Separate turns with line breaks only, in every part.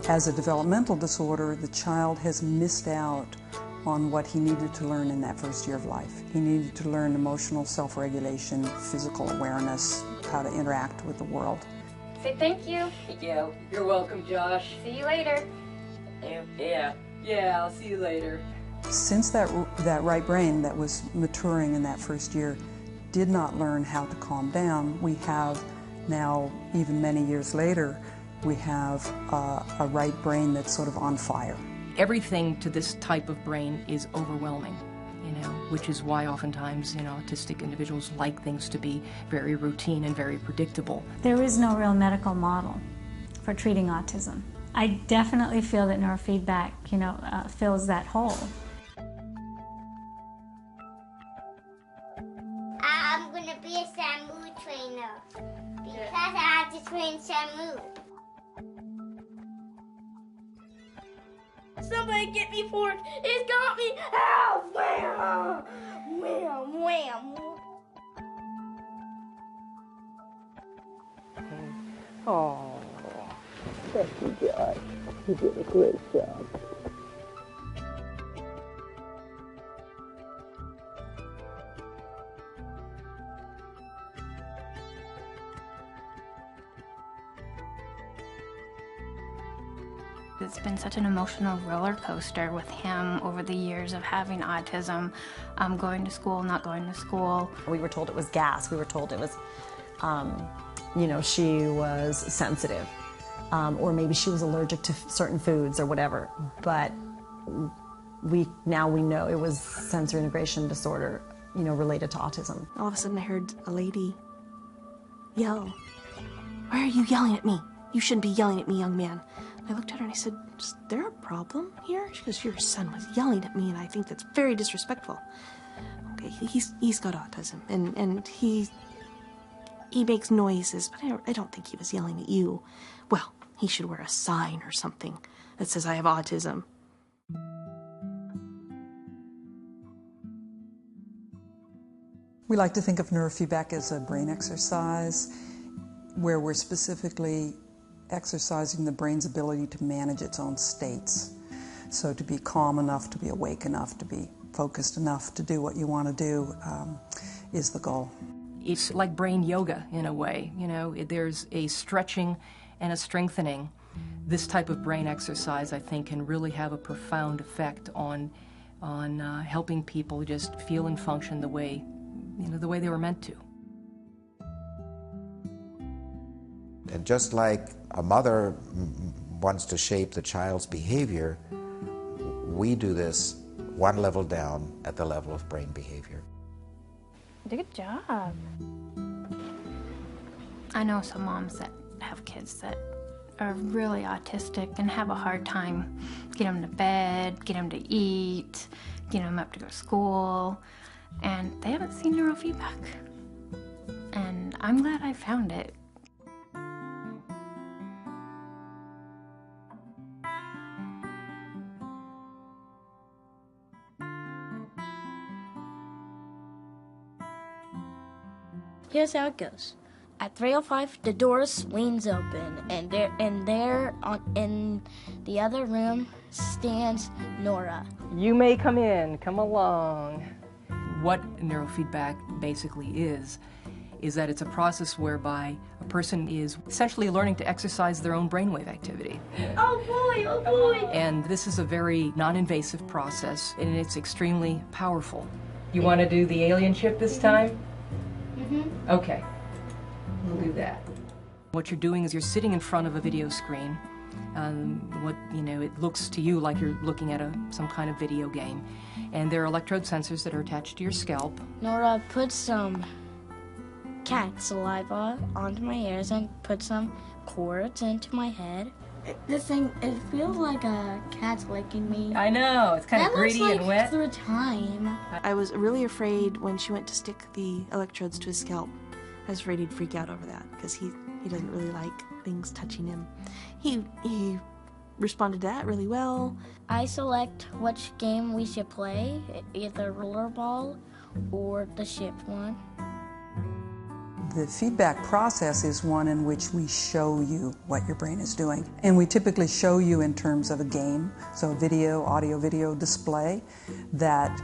As a developmental disorder, the child has missed out on what he needed to learn in that first year of life. He needed to learn emotional self-regulation, physical awareness, how to interact with the world.
Say thank you.
Yeah, you're welcome, Josh.
See you later.
Yeah, I'll see you later.
Since that right brain that was maturing in that first year did not learn how to calm down, we have now, even many years later, we have a right brain that's sort of on fire.
Everything to this type of brain is overwhelming, which is why oftentimes, autistic individuals like things to be very routine and very predictable.
There is no real medical model for treating autism. I definitely feel that neurofeedback, fills that hole.
I'm going to be a SAMU trainer because I have to train SAMU.
Somebody get me fork! It's got me! Help! Wham! Wham! Wham!
Oh, thank you, Josh. You did a great job.
It's been such an emotional roller coaster with him over the years of having autism, going to school, not going to school.
We were told it was gas. We were told it was, she was sensitive, or maybe she was allergic to certain foods or whatever. But now we know it was sensory integration disorder, related to autism.
All of a sudden I heard a lady yell, "Why are you yelling at me? You shouldn't be yelling at me, young man." I looked at her and I said, "Is there a problem here?" She goes, "Your son was yelling at me and I think that's very disrespectful." Okay, he's got autism and he makes noises, but I don't think he was yelling at you. Well, he should wear a sign or something that says I have autism.
We like to think of neurofeedback as a brain exercise where we're specifically exercising the brain's ability to manage its own states. So to be calm enough, to be awake enough, to be focused enough to do what you want to do is the goal.
It's like brain yoga in a way, there's a stretching and a strengthening. This type of brain exercise, I think, can really have a profound effect on helping people just feel and function the way they were meant to.
And just like a mother wants to shape the child's behavior, we do this one level down at the level of brain behavior.
Good job. I know some moms that have kids that are really autistic and have a hard time getting them to bed, getting them to eat, getting them up to go to school, and they haven't seen neurofeedback. And I'm glad I found it.
Here's how it goes. At 3:05, the door swings open, and in the other room stands Nora.
You may come in. Come along.
What neurofeedback basically is that it's a process whereby a person is essentially learning to exercise their own brainwave activity.
Oh boy, oh boy!
And this is a very non-invasive process, and it's extremely powerful. You want to do the alien chip this time?
Mm-hmm.
Okay, we'll do that. What you're doing is you're sitting in front of a video screen. It looks to you like you're looking at some kind of video game. And there are electrode sensors that are attached to your scalp.
Nora put some cat saliva onto my ears and put some cords into my head. This thing, it feels like a cat's licking me.
I know, it's kind of gritty and wet.
Through time.
I was really afraid when she went to stick the electrodes to his scalp. I was afraid he'd freak out over that because he doesn't really like things touching him. He responded to that really well.
I select which game we should play, either rollerball or the ship one.
The feedback process is one in which we show you what your brain is doing. And we typically show you in terms of a game, so a video, audio-video display that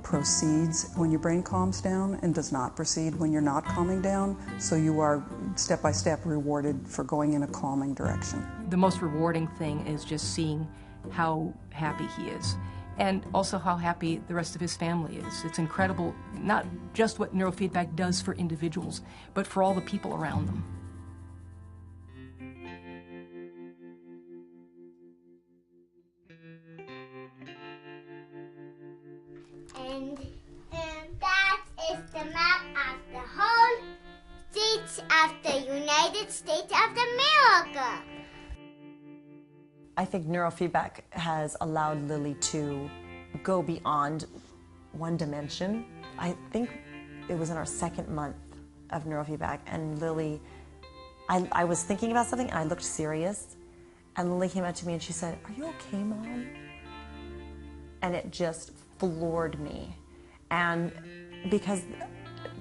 proceeds when your brain calms down and does not proceed when you're not calming down. So you are step-by-step rewarded for going in a calming direction.
The most rewarding thing is just seeing how happy he is, and also how happy the rest of his family is. It's incredible, not just what neurofeedback does for individuals, but for all the people around them.
And that is the map of the whole states of the United States of America.
I think neurofeedback has allowed Lily to go beyond one dimension. I think it was in our second month of neurofeedback, and Lily, I was thinking about something and I looked serious, and Lily came up to me and she said, "Are you okay, Mom?" And it just floored me. And because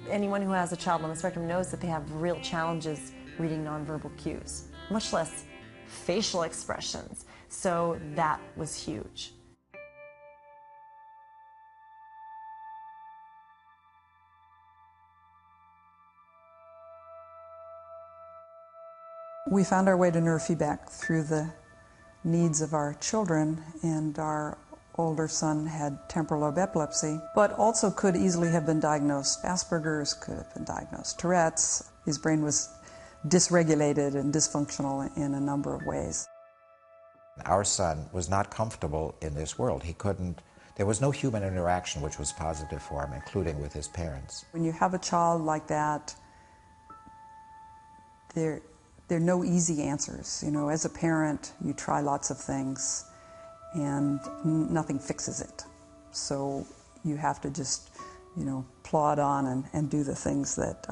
anyone who has a child on the spectrum knows that they have real challenges reading nonverbal cues, much less facial expressions. So that was huge.
We found our way to neurofeedback through the needs of our children, and our older son had temporal lobe epilepsy, but also could easily have been diagnosed Asperger's, could have been diagnosed Tourette's. His brain was dysregulated and dysfunctional in a number of ways.
Our son was not comfortable in this world. There was no human interaction which was positive for him, including with his parents.
When you have a child like that, there are no easy answers. You know, as a parent, you try lots of things and nothing fixes it. So you have to just, plod on and do the things that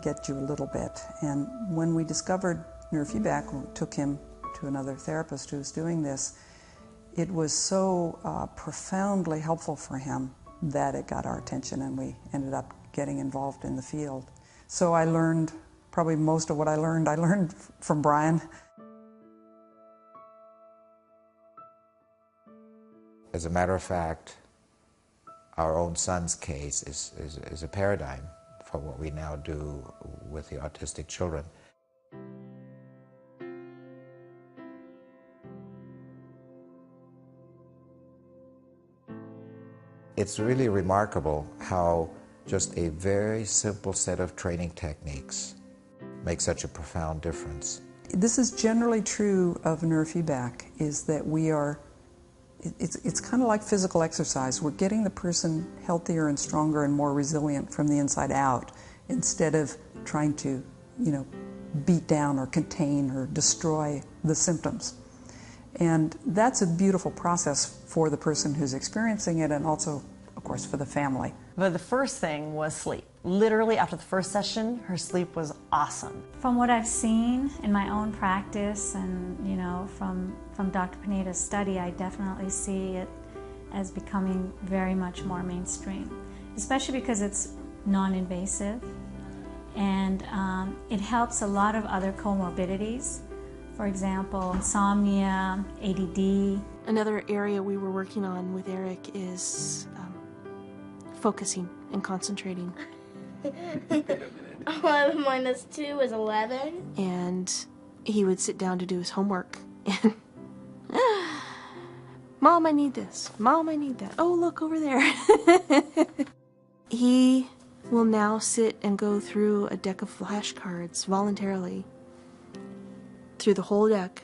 get you a little bit. And when we discovered neurofeedback, we took him to another therapist who was doing this, it was so profoundly helpful for him that it got our attention, and we ended up getting involved in the field. So I learned, probably most of what I learned from Brian.
As a matter of fact, our own son's case is a paradigm for what we now do with the autistic children. It's really remarkable how just a very simple set of training techniques make such a profound difference.
This is generally true of neurofeedback, is that it's kind of like physical exercise. We're getting the person healthier and stronger and more resilient from the inside out, instead of trying to, beat down or contain or destroy the symptoms. And that's a beautiful process for the person who's experiencing it, and also, of course, for the family.
But the first thing was sleep. Literally, after the first session, her sleep was awesome.
From what I've seen in my own practice and, from Dr. Pineda's study, I definitely see it as becoming very much more mainstream, especially because it's non-invasive, and it helps a lot of other comorbidities. For example, insomnia, ADD.
Another area we were working on with Eric is focusing and concentrating.
11 minus 2 is 11.
And he would sit down to do his homework. And Mom, I need this. Mom, I need that. Oh, look over there. He will now sit and go through a deck of flashcards voluntarily. Through the whole deck.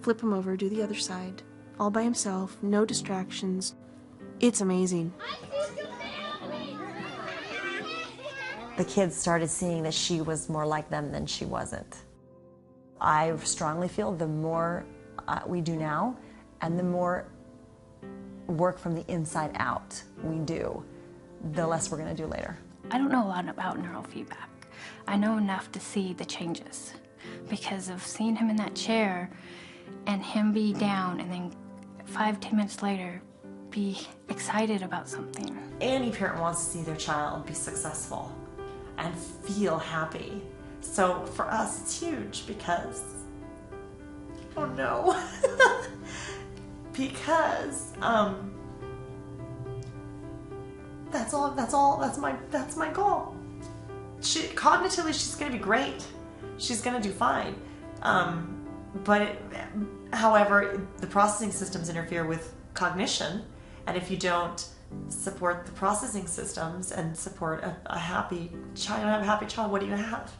Flip him over, do the other side. All by himself, no distractions. It's amazing.
The kids started seeing that she was more like them than she wasn't. I strongly feel the more we do now, and the more work from the inside out we do, the less we're going to do later.
I don't know a lot about neurofeedback. I know enough to see the changes because of seeing him in that chair and him be down and then 5-10 minutes later be excited about something.
Any parent wants to see their child be successful.
and feel happy. So for us, it's huge because, oh no, because that's my goal. Cognitively, she's gonna be great. She's gonna do fine. However, the processing systems interfere with cognition, and if you don't support the processing systems and support a happy child, what do you have?